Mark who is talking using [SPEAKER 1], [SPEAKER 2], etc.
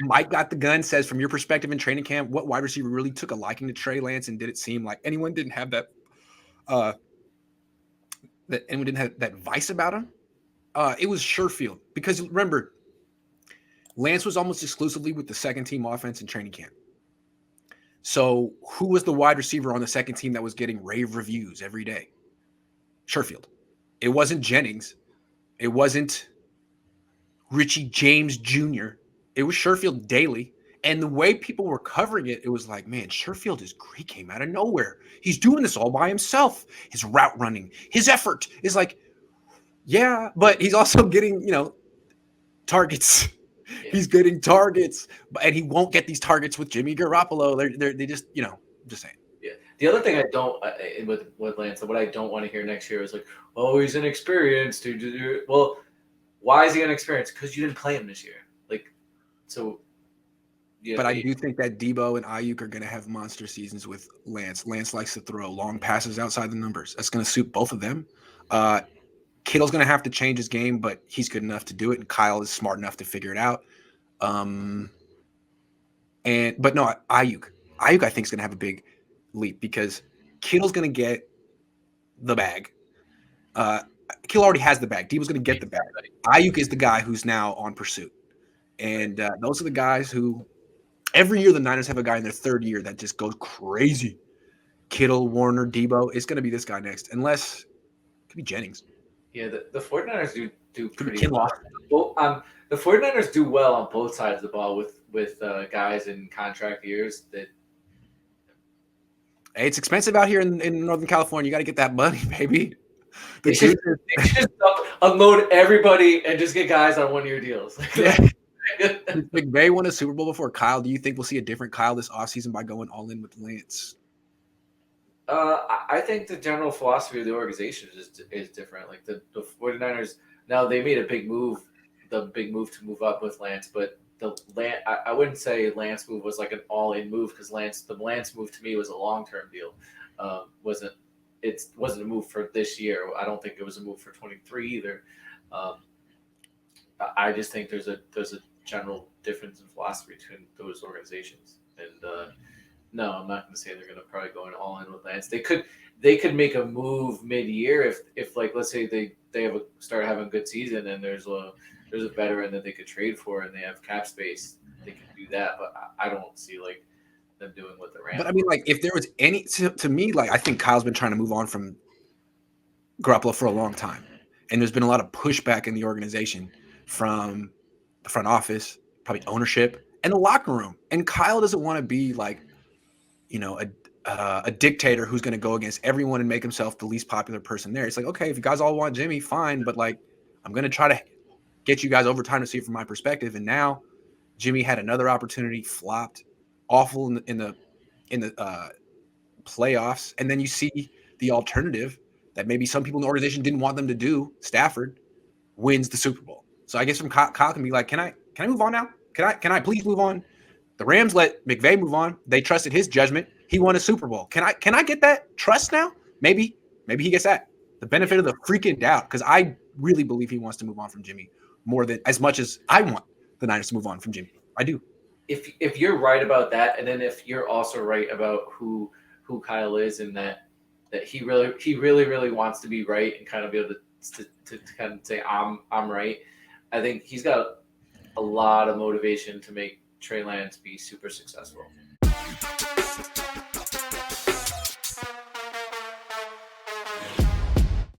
[SPEAKER 1] Mike got the gun says, from your perspective in training camp, what wide receiver really took a liking to Trey Lance, and did it seem like anyone didn't have that vice about him? It was Sherfield, because remember, Lance was almost exclusively with the second team offense in training camp. So who was the wide receiver on the second team that was getting rave reviews every day? Sherfield. It wasn't Jennings. It wasn't Richie James Jr. It was Sherfield daily. And the way people were covering it, it was like, man, Sherfield he came out of nowhere. He's doing this all by himself. His route running, his effort is like, yeah, but he's also getting, targets. Yeah. He's getting targets, and he won't get these targets with Jimmy Garoppolo. They just, just saying.
[SPEAKER 2] Yeah. The other thing I don't with Lance, what I don't want to hear next year is like, oh, he's inexperienced. Well, why is he inexperienced? Because you didn't play him this year. Like, so.
[SPEAKER 1] Yeah, but I do think that Debo and Ayuk are going to have monster seasons with Lance. Lance likes to throw long passes outside the numbers. That's going to suit both of them. Kittle's going to have to change his game, but he's good enough to do it, and Kyle is smart enough to figure it out. But no, Ayuk I think is going to have a big leap, because Kittle's going to get the bag. Kittle already has the bag. Debo's going to get the bag. Ayuk is the guy who's now on pursuit, and those are the guys who every year the Niners have a guy in their third year that just goes crazy. Kittle, Warner, Debo. It's going to be this guy next, unless it could be Jennings.
[SPEAKER 2] Yeah, the 49ers do pretty well. Well, the 49ers do well on both sides of the ball with guys in contract years. That
[SPEAKER 1] hey, it's expensive out here in Northern California. You got to get that money, baby.
[SPEAKER 2] They should just unload everybody and just get guys on 1-year deals.
[SPEAKER 1] Yeah. McVay won a Super Bowl before Kyle. Do you think we'll see a different Kyle this offseason by going all in with Lance?
[SPEAKER 2] I think the general philosophy of the organization is different. Like the 49ers, now they made a big move to move up with Lance, but I wouldn't say Lance move was like an all-in move, because the Lance move to me was a long-term deal. It wasn't a move for this year. I don't think it was a move for 23 either. I just think there's a general difference in philosophy between those organizations, and no, I'm not going to say they're going to probably go all in with Lance. They could make a move mid-year if like, let's say they start having a good season and there's a veteran that they could trade for and they have cap space, they can do that. But I don't see like them doing what the Rams.
[SPEAKER 1] But I mean, like, if there was any to me, like, I think Kyle's been trying to move on from Garoppolo for a long time, and there's been a lot of pushback in the organization from the front office, probably ownership, and the locker room. And Kyle doesn't want to be like, a dictator who's going to go against everyone and make himself the least popular person there. It's like, okay, if you guys all want Jimmy, fine, but like, I'm going to try to get you guys over time to see it from my perspective. And now Jimmy had another opportunity, flopped, awful in the playoffs, and then you see the alternative that maybe some people in the organization didn't want them to do. Stafford wins the Super Bowl. So I guess from Kyle can be like, can I move on now? Can I please move on? The Rams let McVay move on. They trusted his judgment. He won a Super Bowl. Can I get that trust now? Maybe he gets that. The benefit of the freaking doubt, because I really believe he wants to move on from Jimmy more than as much as I want the Niners to move on from Jimmy. I do.
[SPEAKER 2] If you're right about that, and then if you're also right about who Kyle is, and that he really wants to be right and kind of be able to kind of say I'm right, I think he's got a lot of motivation to make Trey Lance be super successful.